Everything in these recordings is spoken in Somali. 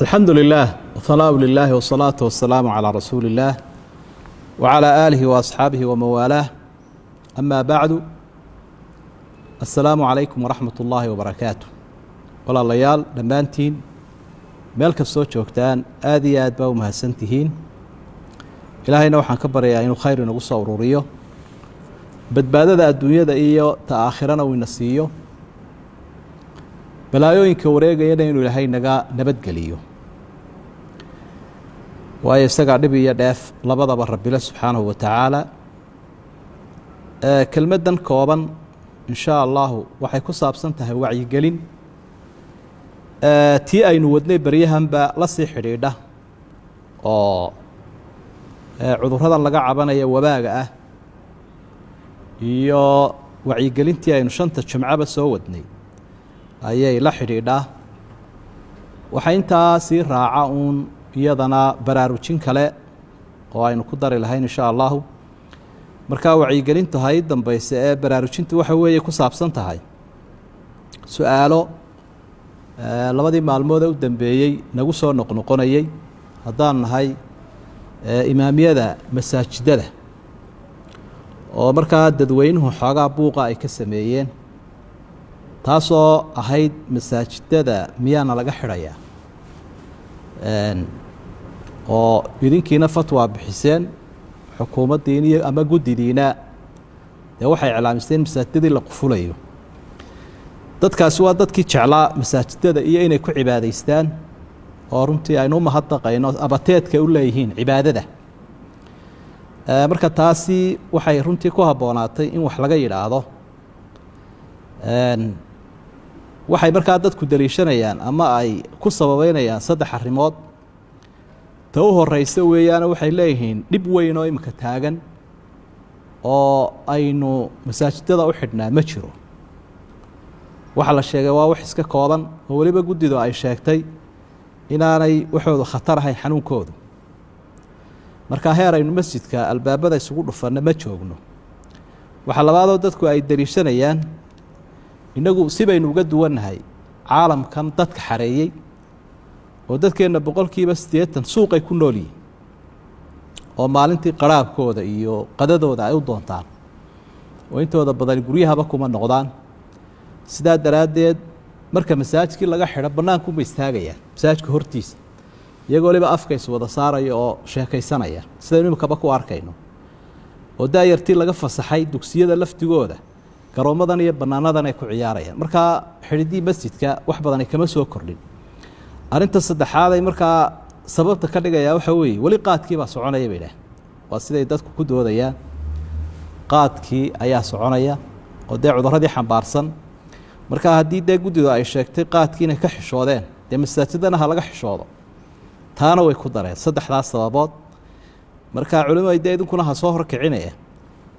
الحمد لله وثناء لله والصلاة والسلام على رسول الله وعلى آله وأصحابه ومن والاه أما بعد السلام عليكم ورحمة الله وبركاته walaalayaal dhammaantiin meel kastoo joogtaan aad iyo aad baa u mahadsantihiin ilaahayna waxaan ka baryayaa inuu khayr inagu soo ururiyo badbaadada adduunyada iyo ta aakhirana uu ina siiyo balaayooyinka wareegayana inuu ilaahay naga nabadgeliyo waayo isagaa dhib iyo dheef labadaba rabbile subxaanahu wa tacaala kelmaddan kooban in shaa allahu waxay ku saabsan tahay wacyigelin tii aynu wadnay baryahanba la sii xidhiidha oo cudurradan laga cabanaya wabaaga ah iyo wacyigelintii aynu shanta jumcaba soo wadnay ayay la xidhiidhaa waxaa intaa sii raaca uun iyadana baraarujin kale oo aynu ku dari lahayn insha allahu markaa wacyigelintu hay dambayse ee baraarujintu waxa weeye ku saabsan tahay su-aalo labadii maalmood ee u dambeeyey nagu soo noqnoqonayey haddaan nahay imaamiyada masaajidada oo markaa dadweynuhu xoogaa buuqa ay ka sameeyeen taasoo ahayd masaajidada miyaana laga xidhayaa oo idinkiina fatwa bixiseen xukuumaddiina iyo ama guddidiina dee waxay iclaamisteen masaajidadii la qufulayo dadkaasi waa dadkii jeclaa masaajidada iyo inay ku cibaadaystaan oo runtii aynu u mahadnaqayno abateedka u leeyihiin cibaadada marka taasi waxay runtii ku habboonaatay in wax laga yidhaahdo waxay markaa dadku daliishanayaan ama ay ku sababeynayaan saddex arrimood ta u horeysa weeyaana waxay leeyihiin dhib weyn oo imika taagan oo aynu masaajidada u xidhnaa ma jiro waxaa la sheegay waa wax iska kooban oo weliba guddidu ay sheegtay inaanay waxoodu khatar ahayn xanuunkoodu markaa heer aynu masjidka albaabada isugu dhufanno ma joogno waxaa labaadoo dadku ay daliishanayaan innagu si baynu uga duwannahay caalamkan dadka xareeyey oo dadkeenna boqolkiiba 80 suuqay ku nool yihiin oo maalintii qaraabkooda iyo qadadooda ay u doontaan oo intooda badan guryahaba kuma noqdaan sidaa daraaddeed marka masaajidkii laga xidho bannaankuma istaagayaan masaajidka hortiisa iyagoo waliba afka is wada saaraya oo sheekaysanaya sidaynu imikaba ku arkayno oo daayartii laga fasaxay dugsiyada laftigooda garoommadan iyo bannaanadan ay ku ciyaarayaan markaa xidhiddii masjidka wax badan ay kama soo kordhin arrinta saddexaad ay markaa sababta ka dhigayaa waxa weeye weli qaadkii baa soconaya bay idhaah waa siday dadku ku doodayaan qaadkii ayaa soconaya oo dee cudurradii xambaarsan markaa haddii dee guddidu ay sheegtay qaadkii inay ka xishoodeen dee masaajidana ha laga xishoodo taana way ku dareen saddexdaas sababood markaa culimadu dee idinkuna ha soo horkicinaya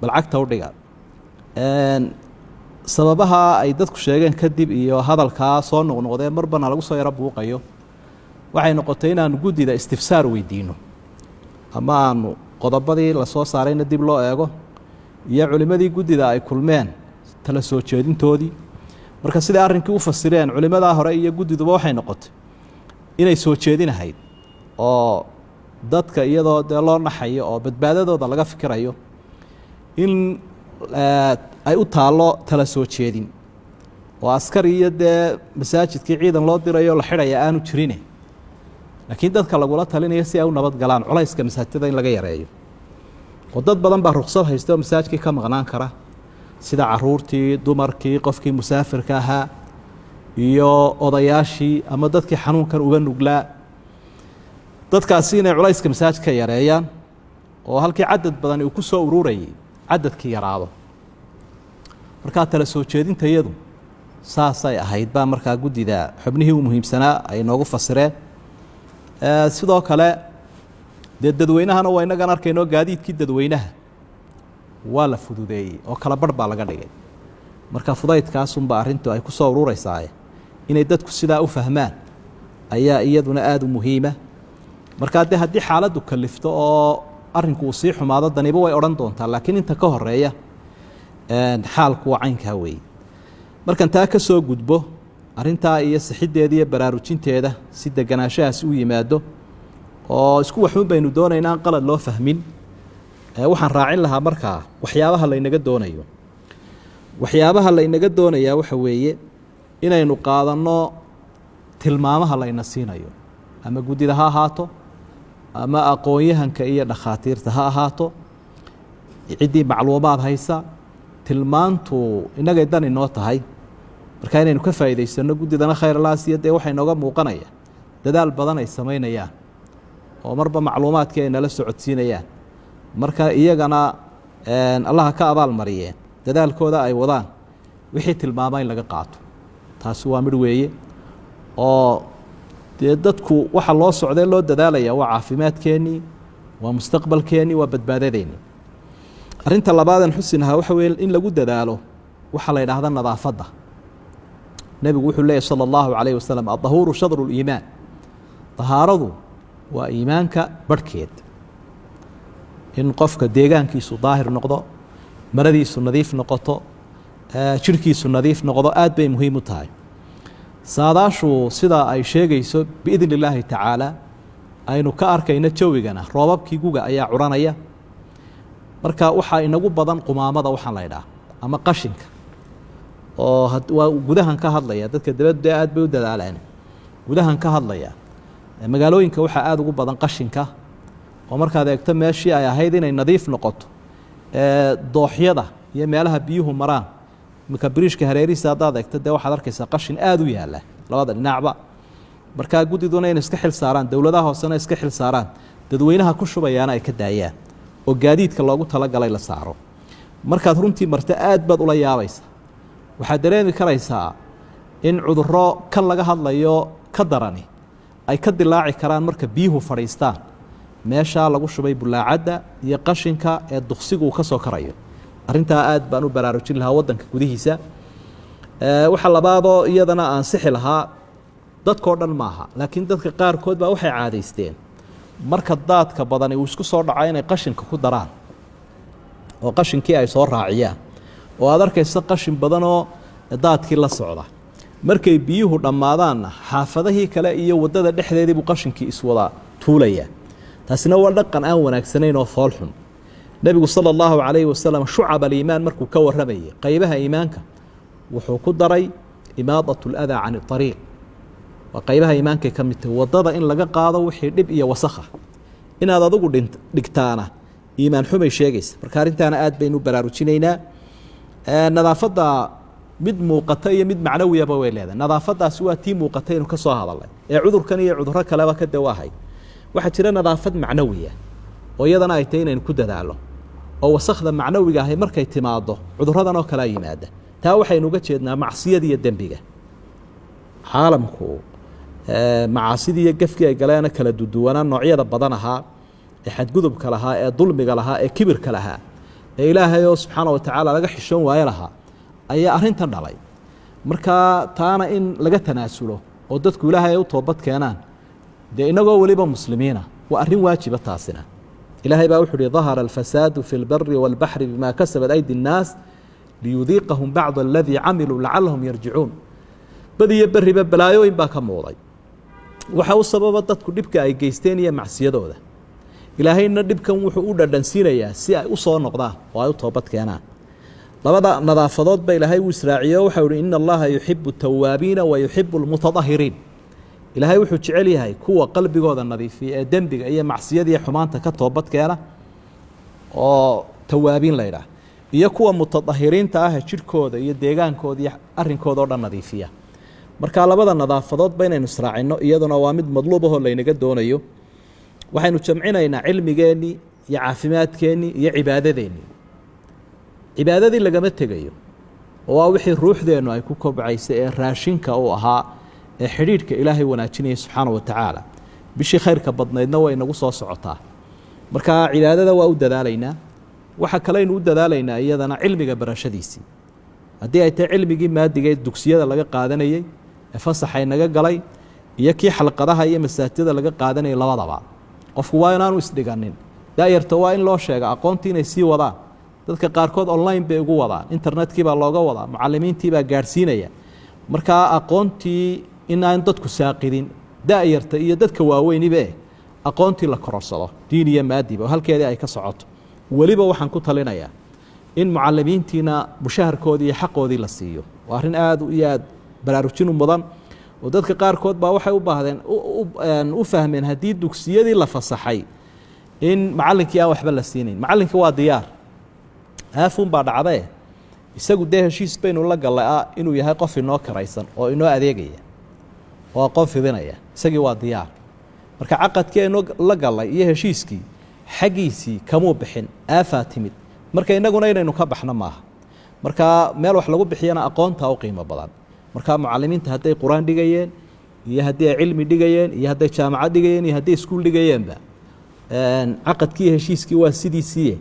bal cagta u dhiga sababaha ay dadku sheegeen kadib iyo hadalkaa soo noqnoqdee marbana lagu soo yaro buuqayo waxay noqotay inaanu guddida istifsaar weydiino ama aanu qodobadii lasoo saarayna dib loo eego iyo culimmadii guddida ay kulmeen tala soo jeedintoodii marka siday arrinkii u fasireen culimmadaa hore iyo guddiduba waxay noqotay inay soo jeedinahayd oo dadka iyadoo dee loo naxayo oo badbaadadooda laga fikirayo in ay u taallo tala soo jeedin oo askari iyo dee masaajidkii ciidan loo dirayo la xidhaya aanu jirine laakiin dadka lagula talinayo si ay u nabad galaan culayska masaajidada in laga yareeyo oo dad badan baa ruqsad haysta oo masaajidkii ka maqnaan kara sida caruurtii dumarkii qofkii musaafirka ahaa iyo odayaashii ama dadkii xanuunkan uga nuglaa dadkaasi inay culayska masaajidka yareeyaan oo halkii cadad badan uu ku soo ururayay cadadkii yaraado markaa tala soo jeedinta iyadu saasay ahayd baa markaa guddida xubnihii u muhiimsanaa ay noogu fasireen sidoo kale dee dadweynahana waa innagan arkayno gaadiidkii dadweynaha waa la fududeeyey oo kala barh baa laga dhigay marka fudaydkaasunba arrintu ay ku soo ururaysaaye inay dadku sidaa u fahmaan ayaa iyaduna aada u muhiima markaa dee haddii xaaladdu kalifto oo arrinku uu sii xumaado daniba way odhan doontaa laakiin inta ka horeeya xaalku waa caynkaa weeye markan taa ka soo gudbo arrintaa iyo sixiddeeda iyo baraarujinteeda si deganaanshahaasi u yimaado oo isku waxuun baynu doonaynaa aan qalad loo fahmin waxaan raacin lahaa markaa waxyaabaha laynaga doonayo waxyaabaha laynaga doonayaa waxa weeye inaynu qaadanno tilmaamaha layna siinayo ama guddida ha ahaato ama aqoon-yahanka iyo dhakhaatiirta ha ahaato ciddii macluumaad haysa tilmaantu innagay dan inoo tahay markaa inaynu ka faa'iidaysanno guddidana khayrlaasiya dee waxay nooga muuqanaya dadaal badan ay samaynayaan oo marba macluumaadkii ay nala socodsiinayaan marka iyagana allaha ka abaal mariyeen dadaalkooda ay wadaan wixii tilmaama in laga qaato taasi waa midh weeye oo dee dadku waxa loo socdee loo dadaalaya waa caafimaadkeennii waa mustaqbalkeennii waa badbaadadeennii arrinta labaadan xusinahaa waxa weye in lagu dadaalo waxaa la yidhaahda nadaafadda nebigu wuxuu leeyahy sala allahu calayh wasalam addahuuru shadru liimaan dahaaradu waa iimaanka barhkeed in qofka deegaankiisu daahir noqdo maradiisu nadiif noqoto jirhkiisu nadiif noqdo aad bay muhiim u tahay saadaashu sidaa ay sheegayso biidni illaahi tacaala aynu ka arkayno jawigana roobabkii guga ayaa curanaya marka waxaa inagu badan qumaamada waxaan la ydhaha ama qashinka oo waa gudahan ka hadlaya dadka dabaddu aad bay u dadaalaan gudahan ka hadlaya magaalooyinka waxaa aada ugu badan qashinka oo markaad eegto meeshii ay ahayd inay nadiif noqoto dooxyada iyo meelaha biyuhu maraan iminka biriishka hareerihiisa haddaad eegto dee waxaad arkaysaa qashin aada u yaalla labada dhinacba markaa guddiduna inay iska xil saaraan dowladaha hoosena iska xil saaraan dadweynaha ku shubayaana ay ka daayaan oo gaadiidka loogu talagalay la saaro markaad runtii marto aad baad ula yaabaysa waxaad dareemi karaysaa in cudurro kan laga hadlayo ka darani ay ka dilaaci karaan marka biyuhu fadhiistaan meeshaa lagu shubay bulaacadda iyo qashinka ee duqsigu uu ka soo karayo arrintaa aad baan u baraarujin lahaa waddanka gudihiisa waxa labaadoo iyadana aan sixi lahaa dadkao dhan maaha laakiin dadka qaarkood baa waxay caadaysteen marka daadka badani uu isku soo dhaco inay qashinka ku daraan oo qashinkii ay soo raaciyaan oo aad arkaysa qashin badanoo daadkii la socda markay biyuhu dhammaadaanna xaafadahii kale iyo waddada dhexdeedii buu qashinkii iswada tuulaya taasina waa dhaqan aan wanaagsanayn oo foolxun nebigu sala allahu calayhi wasalam shucab aliimaan markuu ka warramayay qaybaha iimaanka wuxuu ku daray imaadatu aladaa can iariiq waa qaybaha iimaankay ka mid tahay waddada in laga qaado wixii dhib iyo wasakha inaad adigu dhigtaana iimaan xumay sheegaysa marka arrintaana aad baynu baraarujinaynaa nadaafadda mid muuqata iyo mid macnawiyaba way leedahay nadaafaddaasi waa tii muuqatay inu ka soo hadalnay ee cudurkan iyo cudurro kaleba ka dawaahay waxaa jira nadaafad macnawiya oo iyadana ay tahay inaynu ku dadaalo oo wasakhda macnawiga ahay markay timaado cudurradan oo kalea yimaada taa waxaynu uga jeednaa macsiyada iyo dembiga caalamku macaasidii iyo gefkii ay galeena kala duduwanaa noocyada badan ahaa ee xadgudubka lahaa ee dulmiga lahaa ee kibirka lahaa ee ilaahay oo subxaana wa tacaala laga xishoon waayo lahaa ayaa arrintan dhalay markaa taana in laga tanaasulo oo dadku ilaahay ay u toobad keenaan dee inagoo weliba muslimiina waa arrin waajiba taasina ilaahay baa wuxuu uhi dahara alfasaadu fi lbari wاlbaxri bima kasabat aydi الnaas liyudiiqahum bacd aladii camiluu lacalahum yarjicuun badiyo beriba balaayooyin baa ka muuqday waxa u sababa dadku dhibka ay geysteen iyo macsiyadooda ilaahayna dhibkan wuxuu u dhadhansiinayaa si ay u soo noqdaan oo ay u toobad keenaan labada nadaafadood ba ilaahay uu israaciyo waxau ihi ina allaha yuxibu tawaabiina wa yuxibu lmutadahiriin ilaahay wuxuu jecel yahay kuwa qalbigooda nadiifiya ee dembiga iyo macsiyadiiyo xumaanta ka toobad keena oo tawaabiin la ydhaah iyo kuwa mutadahiriinta ah jidhkooda iyo deegaankooda iyo arrinkooda o dhan nadiifiya marka labada nadaafadoodba inaynu israacino iyaduna waa mid madluub ahoo laynaga doonayo waxaynu jamcinaynaa cilmigeennii iyo caafimaadkeennii iyo cibaadadeennii cibaadadii lagama tegayo oo waa wixii ruuxdeennu ay ku kobcaysay ee raashinka uu ahaa ee xidhiidhka ilaahay wanaajinaya subxaana wa tacaala bishii khayrka badnaydna way nagu soo socotaa marka cibaadada waa u dadaalaynaa waxa kaleynu u dadaalaynaa iyadana cilmiga barashadiisii haddii ay tahay cilmigii maadigee dugsiyada laga qaadanayey ee fasaxay naga galay iyo kii xalqadaha iyo masaajida laga qaadanayay labadaba qofku waa inaanu isdhiganin daayarta waa in loo sheega aqoontii inay sii wadaan dadka qaarkood online bay ugu wadaan internetkii baa looga wadaa mucalimiintii baa gaadhsiinaya markaa aqoontii inaan dadku saaqidin da'yarta iyo dadka waaweynibe aqoontii la kororsado diin iyo maadiba oo halkeedii ay ka socoto weliba waxaan ku talinayaa in mucalimiintiina mushaharkoodii iyo xaqoodii la siiyo waa arrin aad iyo aad baraarujin u mudan oo dadka qaarkood baa waxay u baahdeen u fahmeen haddii dugsiyadii la fasaxay in macallinkii aan waxba la siinayn macallinkii waa diyaar aafuun baa dhacdee isagu dee heshiis baynu la gallay inuu yahay qof inoo karaysan oo inoo adeegaya oo aqoon fidinaya isagii waa diyaar marka caqadkii aynu la gallay iyo heshiiskii xaggiisii kamuu bixin aafaa timid marka innaguna inaynu ka baxno maaha marka meel wax lagu bixiyana aqoontaa u qiimo badan marka mucalimiinta hadday qur-aan dhigayeen iyo haddii ay cilmi dhigayeen iyo hadday jaamacad dhigayeen iyo hadday iskuul dhigayeenba caqadkii iyo heshiiskii waa sidiisiiye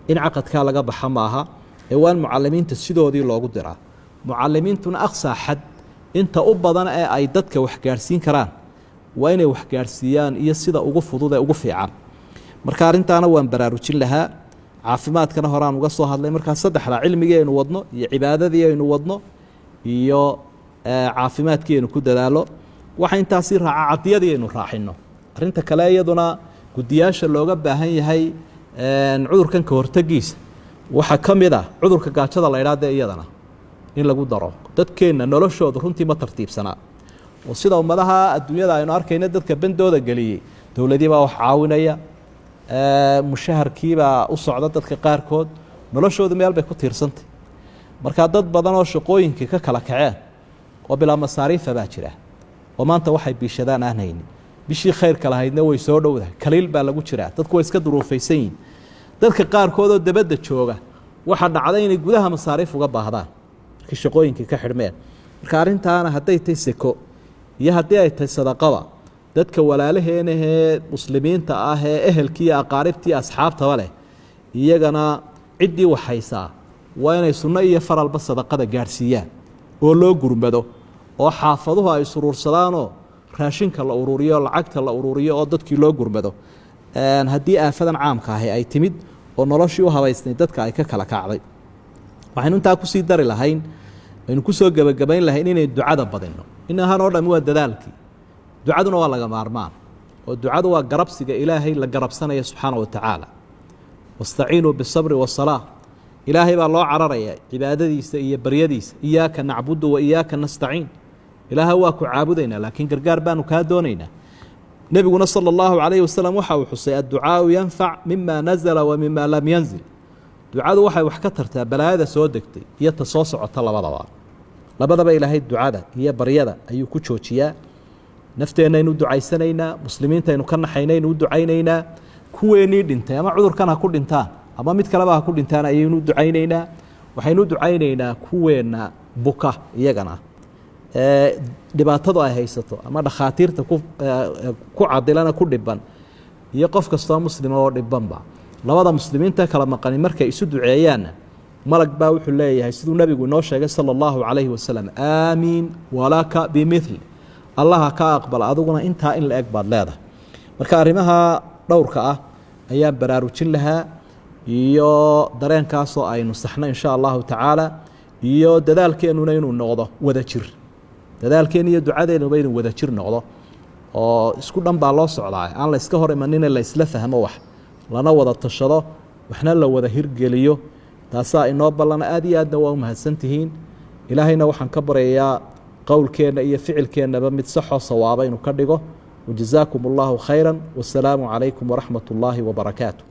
in caqadkaa laga baxa maaha ee waan mucalimiinta sidoodii loogu diraa mucalimiintuna aqsaa xad inta u badan ee ay dadka waxgaadhsiin karaan waa inay waxgaadhsiiyaan iyo sida ugu fudud ee ugu fiican marka arrintaana waan baraarujin lahaa caafimaadkana horaan uga soo hadlay markaa saddexdaa cilmigii aynu wadno iyo cibaadadii aynu wadno iyo caafimaadkii aynu ku dadaalo waxa intaasii raaca cadiyadii aynu raacino arrinta kale iyaduna guddiyaasha looga baahan yahay cudurkan ka hortagiisa waxaa ka mid ah cudurka gaajada la idhaa dee iyadana in lagu daro dadkeenna noloshooda runtii ma tartiibsanaa oo sida ummadaha adduunyada aynu arkayna dadka bandooda geliyey dowladii baa wax caawinaya mushaharkiibaa u socda dadka qaarkood noloshoodu meel bay ku tiirsantay markaa dad badan oo shaqooyinkii ka kala kaceen oo bilaa masaariifa baa jira oo maanta waxay biishadaan aan haynin bishii khayrka lahaydna way soo dhowdahay kaliil baa lagu jiraa dadku way iska duruufaysan yihin dadka qaarkood oo dabadda jooga waxaa dhacday inay gudaha masaariif uga baahdaan markii shaqooyinkii ka xidhmeen marka arrintaana hadday tahay seko iyo haddii ay tahay sadaqaba dadka walaalaheenahee muslimiinta ah ee ehelkii iyo aqaaribtii asxaabtaba leh iyagana ciddii waxhaysaa waa inay sunno iyo faralba sadaqada gaadhsiiyaan oo loo gurmado oo xaafaduhu ay suruursadaanoo raashinka la ururiyo lacagta la ururiyo oo dadkii loo gurmado haddii aafadan caamka ahi ay timid oo noloshii u habaysnay dadka ay ka kala kacday waxaynu intaa kusii dari lahayn aynu kusoo gebagabayn lahayn inay ducada badino inahan oo dhami waa dadaalkii ducaduna waa laga maarmaan oo ducadu waa garabsiga ilaahay la garabsanaya subxaana wa tacaala wastaciinuu bisabri wasalaa ilaahay baa loo cararaya cibaadadiisa iyo baryadiisa iyaaka nacbudu wa iyaaka nastaciin ilaaha waa ku caabudaynaa laakiin gargaar baanu kaa doonaynaa nebiguna sala allahu calayhi wasalam waxa uu xusay adducaau yanfac mima nazala wa mima lam yanzil ducadu waxay wax ka tartaa balaayada soo degtay iyo ta soo socota labadaba ilaahay ducada iyo baryada ayuu ku joojiyaa nafteenaynu ducaysanaynaa muslimiintaynu ka naxaynaynu u ducaynaynaa kuweenii dhintay ama cudurkan ha ku dhintaan ama mid kaleba ha ku dhintaan ayaynu ducaynaynaa waxaynu ducaynaynaa kuweenna buka iyagana dhibaatadu ay haysato ama dhakhaatiirta ku cadilana ku dhiban iyo qof kastoo muslima oo dhibanba labada muslimiinta kala maqani markay isu duceeyaanna malag baa wuxuu leeyahay siduu nebigu inoo sheegay sala allahu calayhi wasalam aamiin walaka bimithli allaha ka aqbal adiguna intaa in la eg baad leedahay marka arrimaha dhowrka ah ayaan baraarujin lahaa iyo dareenkaasoo aynu saxno insha allahu tacaala iyo dadaalkeennuna inuu noqdo wada jir dadaalkeenna iyo ducadeennuba inuu wada jir noqdo oo isku dhan baa loo socdaa aan la iska hor imanina la isla fahmo wax lana wada tashado waxna la wada hirgeliyo taasaa inoo ballana aad iyo aadna waa u mahadsantihiin ilaahayna waxaan ka baryayaa qowlkeenna iyo ficilkeennaba mid saxoo sawaaba inuu ka dhigo wajazaakum allahu khayra wasalaamu calaykum waraxmat ullaahi wabarakaatu